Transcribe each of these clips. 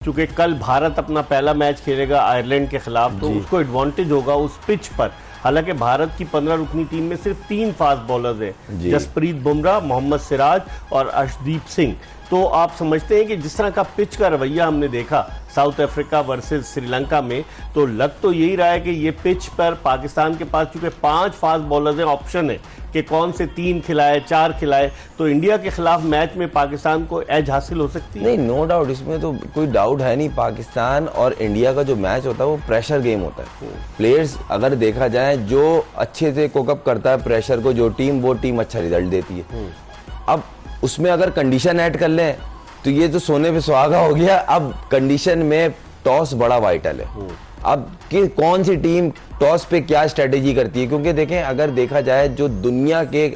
चूंकि कल भारत अपना पहला मैच खेलेगा आयरलैंड के खिलाफ, तो उसको एडवांटेज होगा उस पिच पर। हालांकि भारत की 15 रुकनी टीम में सिर्फ 3 फास्ट बॉलर्स हैं, जसप्रीत बुमराह, मोहम्मद सिराज और अर्शदीप सिंह। तो आप समझते हैं कि जिस तरह का पिच का रवैया हमने देखा साउथ अफ्रीका वर्सेस श्रीलंका में, तो लग तो यही रहा है कि ये पिच पर पाकिस्तान के पास चूंकि 5 फास्ट बॉलर्स हैं, ऑप्शन है कि कौन से 3 खिलाए 4 खिलाए, तो इंडिया के खिलाफ मैच में पाकिस्तान को एज हासिल हो सकती है। नहीं, नो डाउट, इसमें तो कोई डाउट है नहीं। पाकिस्तान और इंडिया का जो मैच होता है वो प्रेशर गेम होता है। प्लेयर्स अगर देखा जाए जो अच्छे से कोकअप करता है प्रेशर को, जो टीम, वो टीम अच्छा रिजल्ट देती है। अब उसमें अगर कंडीशन ऐड कर लें तो ये तो सोने पे सुहागा हो गया। अब कंडीशन में टॉस बड़ा वाइटल है। अब कि कौन सी टीम टॉस पे क्या स्ट्रेटेजी करती है, क्योंकि देखें अगर देखा जाए जो दुनिया के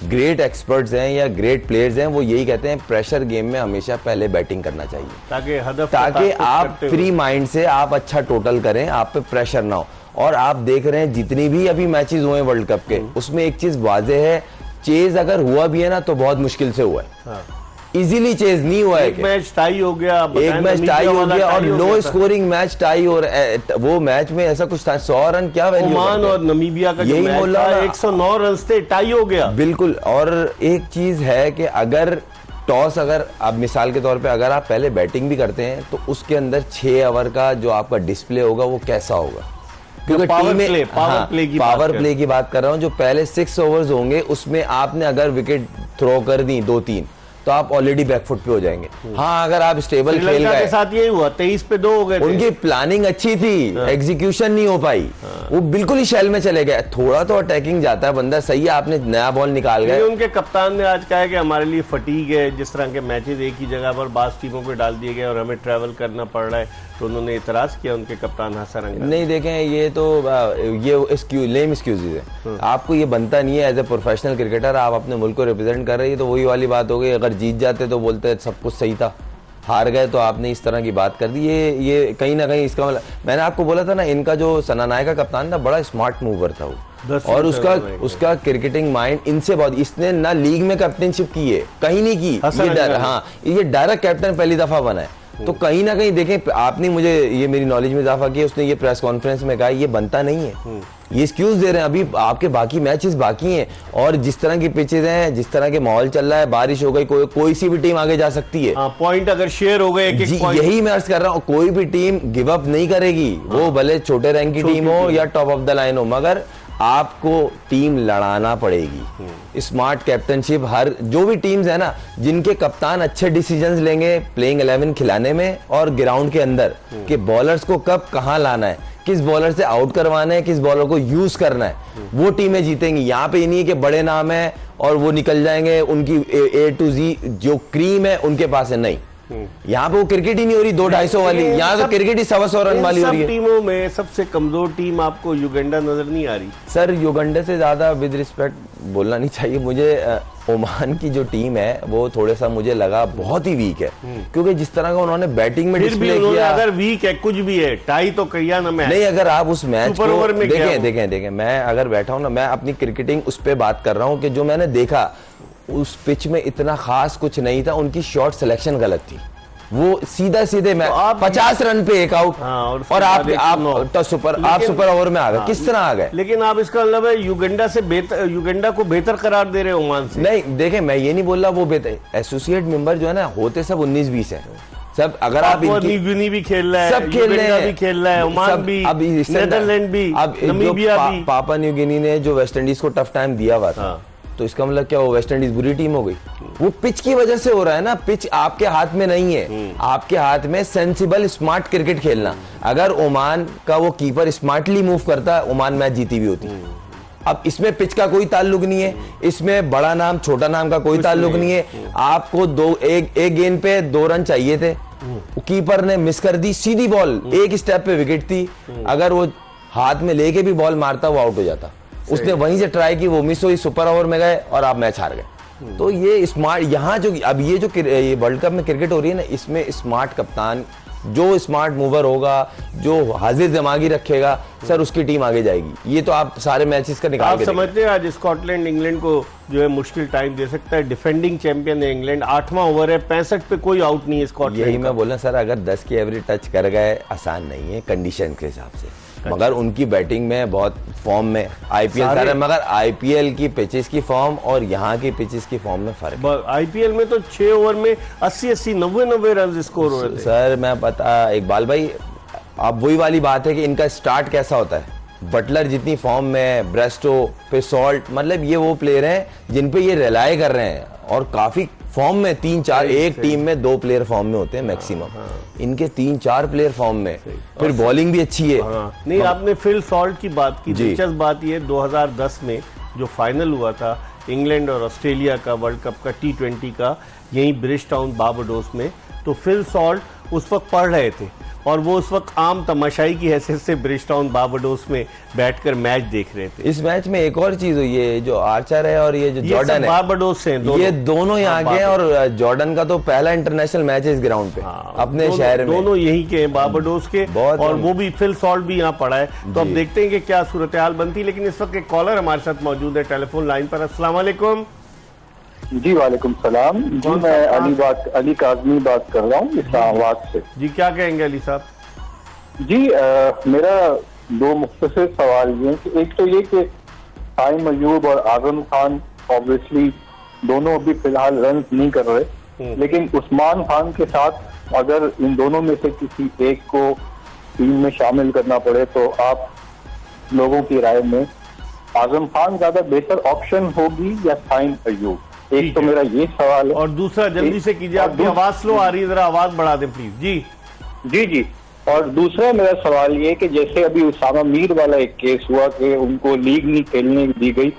ग्रेट एक्सपर्ट्स हैं या ग्रेट प्लेयर्स हैं वो यही कहते हैं प्रेशर गेम में हमेशा पहले बैटिंग करना चाहिए, ताकि आप फ्री माइंड से आप अच्छा टोटल करें, आप पे प्रेशर ना हो। और आप देख रहे हैं जितनी भी अभी मैचेस हुए वर्ल्ड कप के, उसमें एक चीज वाज़ेह है, चेज अगर हुआ भी है ना तो बहुत मुश्किल से हुआ है। इजीली चेज नहीं हुआ है। एक मैच टाई हो गया, एक मैच टाई हो गया और लो स्कोरिंग मैच टाई, और वो मैच में ऐसा कुछ था 100 रन क्या वैल्यू, ओमान और नमीबिया का यही बोला 109 रन से टाई हो गया। बिल्कुल। और एक चीज है कि अगर टॉस, अगर आप मिसाल के तौर पे अगर आप पहले बैटिंग भी करते हैं तो उसके अंदर 6 ओवर का जो आपका डिस्प्ले होगा वो कैसा होगा, क्योंकि पावर प्ले की बात कर रहा हूं। जो पहले 6 ओवर्स होंगे उसमें आपने अगर विकेट थ्रो कर दी 2-3 तो आप ऑलरेडी बैकफुट पे हो जाएंगे। हाँ, अगर आप स्टेबल खेल गए, के साथ यही हुआ 23 पे 2 हो गए। उनकी प्लानिंग अच्छी थी, एग्जीक्यूशन नहीं हो पाई, वो बिल्कुल ही शेल में चले गए। थोड़ा तो अटैकिंग जाता है बंदा, सही है, आपने नया बॉल निकाल गए। उनके कप्तान ने आज कहा है कि हमारे लिए फटीग है, जिस तरह के मैचेस एक ही जगह पर बास टीमों पे डाल दिए गए और हमें ट्रैवल करना पड़ रहा है, तो उन्होंने इतराज किया उनके कप्तान हसन अंगारी। नहीं, देखें ये तो ये लेम एक्सक्यूजेज है। आपको ये बनता नहीं है एज ए प्रोफेशनल क्रिकेटर, आप अपने मुल्क को रिप्रेजेंट कर रही है, तो वही वाली बात हो गई। अगर जीत जाते तो बोलते सब कुछ सही था, हार गए तो आपने इस तरह की बात कर दी। ये कहीं ना कहीं इसका मतलब, मैंने आपको बोला था ना, इनका जो सना नायक का कप्तान था बड़ा स्मार्ट मूवर था वो, और उसका क्रिकेटिंग माइंड इनसे बहुत, इसने ना लीग में कैप्टनशिप की है, कहीं नहीं की। ये डायरेक्ट कैप्टन पहली दफा बना है। तो कहीं ना कहीं देखें, आपने मुझे ये मेरी नॉलेज में इजाफा किया, उसने ये प्रेस कॉन्फ्रेंस में कहा ये बनता नहीं है, ये एक्सक्यूज दे रहे हैं। अभी आपके बाकी मैचेस बाकी हैं, और जिस तरह की पिचेस हैं, जिस तरह के माहौल चल रहा है, बारिश हो गई, कोई सी भी टीम आगे जा सकती है। पॉइंट अगर शेयर हो गए, यही मैं अर्ज कर रहा हूँ, कोई भी टीम गिव अप नहीं करेगी, वो भले छोटे रैंक की टीम हो या टॉप ऑफ द लाइन हो, मगर आपको टीम लड़ाना पड़ेगी। स्मार्ट कैप्टनशिप, हर जो भी टीम्स है ना जिनके कप्तान अच्छे डिसीजंस लेंगे प्लेइंग 11 खिलाने में और ग्राउंड के अंदर, कि बॉलर्स को कब कहां लाना है, किस बॉलर से आउट करवाना है, किस बॉलर को यूज करना है, वो टीमें जीतेंगी। यहाँ पे ये नहीं है कि बड़े नाम है और वो निकल जाएंगे, उनकी A to Z जो क्रीम है उनके पास है। नहीं, यहाँ पे वो क्रिकेट ही नहीं हो रही 200-250 वाली, यहाँ तो क्रिकेट ही 100 रन वाली हो रही है। टीमों में सबसे कमजोर टीम आपको युगांडा नजर नहीं आ रही? सर, युगांडा से ज्यादा विद रिस्पेक्ट बोलना नहीं चाहिए मुझे, ओमान की जो टीम है वो थोड़ा सा मुझे लगा बहुत ही वीक है, क्योंकि जिस तरह का उन्होंने बैटिंग में डिस्प्ले किया। अगर वीक है, कुछ भी है, टाई तो किया ना मैच। नहीं, अगर आप उस मैच को देखें, मैं अगर बैठा हूं ना, मैं अपनी क्रिकेटिंग उस पर बात कर रहा हूं कि जो मैंने देखा उस पिच में इतना खास कुछ नहीं था। उनकी शॉट सिलेक्शन गलत थी, वो सीधे मैं 50 रन पे एक आउट, और आप सुपर ओवर में आ गए। किस तरह आ गए? लेकिन आप इसका मतलब है युगांडा को बेहतर करार दे रहे हो ओमान से? नहीं, देखें, मैं ये नहीं बोल रहा वो बेहतर, एसोसिएट मेंबर जो है ना होते सब 19-20 है सब। अगर आप भी खेल रहा है, सब खेल रहे हैं, भी खेल रहा है, ओमान भी, नेदरलैंड भी, नमीबिया भी। पापा न्यू गिनी ने जो वेस्ट इंडीज को टफ टाइम दिया हुआ था, तो इसका मतलब क्या, वो वेस्ट इंडीज बुरी टीम हो गई? वो पिच की वजह से हो रहा है ना। पिच आपके हाथ में नहीं है, आपके हाथ में सेंसिबल स्मार्ट क्रिकेट खेलना। अगर ओमान का वो कीपर स्मार्टली मूव करता, ओमान मैच जीती भी होती। अब इसमें पिच का कोई ताल्लुक नहीं है, इसमें बड़ा नाम छोटा नाम का कोई ताल्लुक नहीं है। आपको एक गेंद पे 2 रन चाहिए थे, कीपर ने मिस कर दी, सीधी बॉल, एक स्टेप पे विकेट थी। अगर वो हाथ में लेके भी बॉल मारता वो आउट हो जाता। उसने वहीं से ट्राई की, वो मिस हुई, सुपर ओवर में गए और आप मैच हार गए। तो ये स्मार्ट, यहाँ जो अब ये जो वर्ल्ड कप में क्रिकेट हो रही है ना, इसमें स्मार्ट कप्तान जो स्मार्ट मूवर होगा, जो हाजिर दिमागी रखेगा सर, उसकी टीम आगे जाएगी। ये तो आप सारे मैचेस का निकाल आप के समझते हैं आज स्कॉटलैंड इंग्लैंड को जो है मुश्किल टाइम दे सकता है। डिफेंडिंग चैंपियन है इंग्लैंड, 8वां ओवर है, 65 पे कोई आउट नहीं है स्कॉटलैंड। यही मैं बोला सर, अगर 10 की एवरेज टच कर गए आसान नहीं है कंडीशन के हिसाब से, मगर उनकी बैटिंग में बहुत फॉर्म में आईपीएल सारे, मगर आईपीएल की पिचेस की फॉर्म और यहाँ की पिचेस की फॉर्म में फर्क है। आईपीएल में तो 6 ओवर में 80-80 90-90 रन स्कोर हो रहे थे। सर मैं पता इकबाल भाई, अब वही वाली बात है कि इनका स्टार्ट कैसा होता है। बटलर जितनी फॉर्म में, ब्रेस्टो पे सॉल्ट, मतलब ये वो प्लेयर हैं जिन पे ये रिलाय कर रहे हैं और काफी फॉर्म में 3-4, एक टीम में 2 प्लेयर फॉर्म में होते हैं मैक्सिमम, इनके 3-4 प्लेयर फॉर्म में, फिर बॉलिंग भी अच्छी है। नहीं, आपने फिल सॉल्ट की बात की, दिलचस्प बात ये 2010 में जो फाइनल हुआ था इंग्लैंड और ऑस्ट्रेलिया का वर्ल्ड कप का T20 का, यही ब्रिजटाउन बारबाडोस में, तो फिल सॉल्ट उस वक्त पढ़ रहे थे और वो उस वक्त आम तमाशाई की हैसियत से ब्रिजटाउन बारबाडोस में बैठकर मैच देख रहे थे। इस मैच में एक और चीज हुई है, जो आर्चर है और ये जो जॉर्डन है, बारबाडोस से ये दोनों यहाँ के हैं और जॉर्डन का तो पहला इंटरनेशनल मैच है इस ग्राउंड पे, अपने शहर में। दोनों यहीं के हैं, बारबाडोस के, और वो भी फिल सॉल्ट भी यहाँ पड़ा है। तो अब देखते हैं कि क्या सूरत हाल बनती है। लेकिन इस वक्त एक कॉलर हमारे साथ मौजूद है टेलीफोन लाइन पर। अस्सलाम वालेकुम। जी वालेकुम सलाम जी, मैं अली काज़मी बात कर रहा हूँ इस्लामाबाद से। जी क्या कहेंगे अली साहब? जी मेरा 2 मुख्तसर सवाल ये हैं कि एक तो ये कि साइम अयूब और आजम खान ऑब्वियसली दोनों अभी फिलहाल रन नहीं कर रहे, लेकिन उस्मान खान के साथ अगर इन दोनों में से किसी एक को टीम में शामिल करना पड़े तो आप लोगों की राय में आजम खान ज्यादा बेहतर ऑप्शन होगी या साइम अयूब? एक तो मेरा ये सवाल है। और दूसरा जल्दी से कीजिए, आपकी आवाज स्लो आ रही है, जरा आवाज बढ़ा दें प्लीज। जी जी। और दूसरा मेरा सवाल ये कि जैसे अभी उसामा मीर वाला एक केस हुआ कि उनको लीग नहीं खेलने दी गई,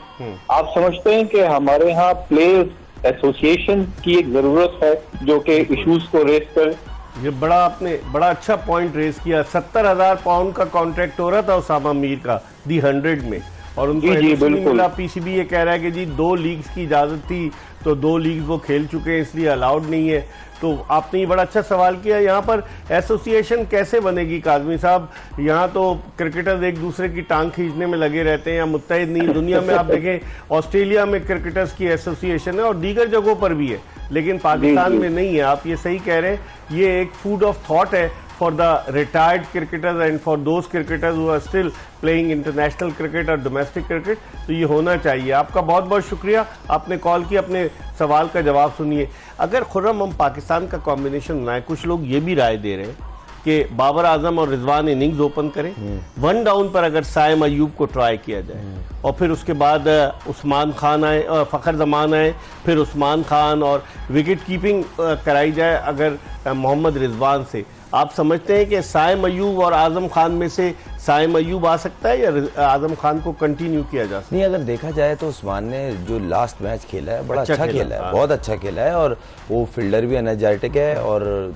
आप समझते हैं कि हमारे यहाँ प्लेयर्स एसोसिएशन की एक जरूरत है जो कि इश्यूज को रेस कर? ये आपने बड़ा अच्छा पॉइंट रेस किया। 70,000 पाउंड का कॉन्ट्रैक्ट हो रहा था उसामा मीर का दी 100 में, और उनको नहीं मिला। पीसीबी ये कह रहा है कि जी 2 लीग्स की इजाजत थी तो 2 लीग्स वो खेल चुके हैं, इसलिए अलाउड नहीं है। तो आपने ये बड़ा अच्छा सवाल किया। यहाँ पर एसोसिएशन कैसे बनेगी काज़मी साहब? यहाँ तो क्रिकेटर्स एक दूसरे की टांग खींचने में लगे रहते हैं या मुत्तहिद नहीं। दुनिया में आप देखें, ऑस्ट्रेलिया में क्रिकेटर्स की एसोसिएशन है और दीगर जगहों पर भी है, लेकिन पाकिस्तान में नहीं है। आप ये सही कह रहे हैं, ये एक फूड ऑफ थॉट है for the retired cricketers and for those cricketers who are still playing international cricket or domestic cricket, तो ये होना चाहिए। आपका बहुत बहुत शुक्रिया, आपने कॉल की, अपने सवाल का जवाब सुनिए। अगर खुर्रम हम पाकिस्तान का कॉम्बिनेशन बनाए, कुछ लोग ये भी राय दे रहे हैं कि बाबर आजम और रिजवान इनिंग्स ओपन करें, 1 डाउन पर अगर साइम अयूब को ट्राई किया जाए और फिर उसके बाद उस्मान खान आए, फ़खर जमान आए, फिर उस्मान खान, और विकेट कीपिंग कराई जाए अगर मोहम्मद रिजवान से। आप समझते हैं कि साइम अयूब और आजम खान में से साइम अयूब आ सकता है या आजम खान को कंटिन्यू किया जा सकता है? नहीं, अगर देखा जाए तो उस्मान ने जो लास्ट मैच खेला है बड़ा अच्छा खेला है, बहुत अच्छा खेला है, और वो फील्डर भी एनर्जेटिक है, और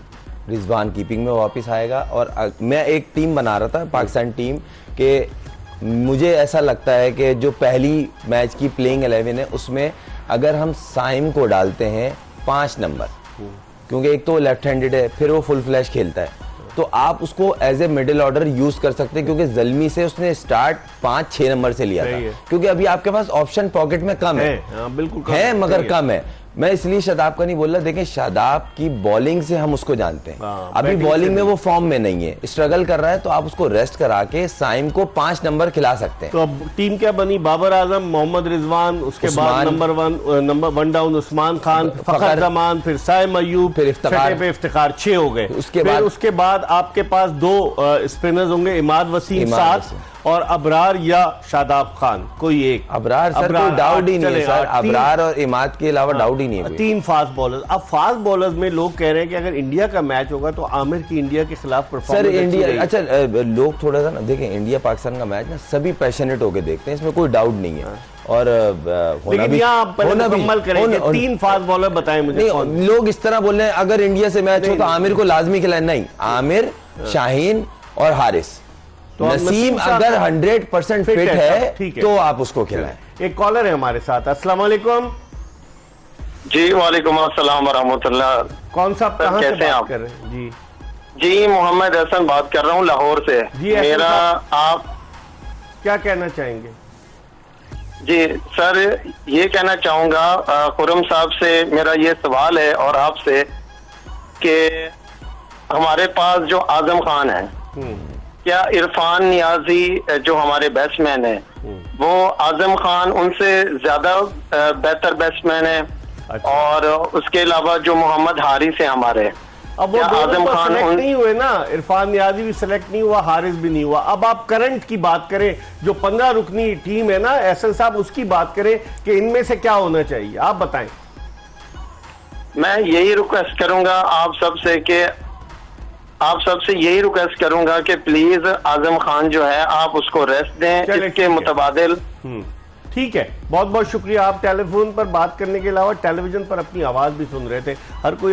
रिजवान कीपिंग में वापस आएगा। और मैं एक टीम बना रहा था, पाकिस्तान टीम के, मुझे ऐसा लगता है कि जो पहली मैच की प्लेइंग 11 है उसमें अगर हम साइम को डालते हैं 5 नंबर, क्योंकि एक तो लेफ्ट हैंडेड है, फिर वो फुल फ्लैश खेलता है, तो आप उसको as a middle order use कर सकते हैं, क्योंकि जल्मी से उसने स्टार्ट 5-6 नंबर से लिया था, क्योंकि अभी आपके पास ऑप्शन पॉकेट में कम है, बिल्कुल है मगर कम है। मैं इसलिए शादाब का नहीं बोल रहा, देखें शादाब की बॉलिंग से हम उसको जानते हैं, अभी बॉलिंग में वो फॉर्म में नहीं है, स्ट्रगल कर रहा है, तो आप उसको रेस्ट करा के साइम को 5 नंबर खिला सकते हैं। तो अब टीम क्या बनी? बाबर आजम, मोहम्मद रिजवान, उसके बाद नंबर 1 डाउन उस्मान खान, फ़खर जमान, फिर साइम अयूब, फिर इफ्तिखार, 6 हो गए। उसके बाद आपके पास 2 स्पिनर्स होंगे, इमाद वसीम साथ, और अबरार या शादाब खान, कोई एक। अबरार सर कोई डाउट ही नहीं है सर, अबरार और इमाद के अलावा डाउट ही नहीं है। 3 फास्ट बॉलर्स। अब फास्ट बॉलर्स में लोग कह रहे हैं कि अगर इंडिया का मैच होगा तो आमिर की इंडिया के खिलाफ परफॉर्मेंस सर इंडिया, अच्छा लोग थोड़ा सा ना देखें, इंडिया पाकिस्तान का मैच ना सभी पैशनेट होकर देखते हैं, इसमें कोई डाउट नहीं है। और होना भी, मुकम्मल करेंगे। 3 फास्ट बॉलर बताएं मुझे। नहीं, लोग इस तरह बोल रहे हैं अगर इंडिया से मैच हो तो आमिर को लाजमी खिलाए, नहीं, आमिर, शाहीन और हारिस, तो नसीम अगर 100% फिट है तो आप उसको खिलाएं। एक कॉलर है हमारे साथ। अस्सलाम वालेकुम। जी वालेकुम अस्सलाम वरहमतुल्लाह। कौन सा, कहाँ से बात कर रहे हैं? जी जी मोहम्मद हसन बात कर रहा हूँ लाहौर से। जी, हसन मेरा साहब। आप क्या कहना चाहेंगे? जी सर, ये कहना चाहूंगा खुरम साहब से मेरा ये सवाल है और आपसे कि हमारे पास जो आजम खान है, क्या इरफान नियाजी जो हमारे बैट्समैन है वो आजम खान उनसे ज्यादा बेहतर बैट्समैन है? अच्छा। और उसके अलावा जो मोहम्मद हारिस है हमारे, अब वो क्या दोनों आजम तो खान सेलेक्ट नहीं हुए ना, इरफान नियाजी भी सेलेक्ट नहीं हुआ, हारिस भी नहीं हुआ। अब आप करंट की बात करें, जो 15 रुकनी टीम है ना एहसन साहब, उसकी बात करें कि इनमें से क्या होना चाहिए, आप बताएं। मैं यही रिक्वेस्ट करूंगा आप सबसे यही रिक्वेस्ट करूंगा कि प्लीज आजम खान जो है आप उसको रेस्ट दें, चलिए, इसके ठीक है। मुतबादिल। ठीक है, बहुत बहुत शुक्रिया। आप टेलीफोन पर बात करने के अलावा टेलीविजन पर अपनी आवाज भी सुन रहे थे। हर कोई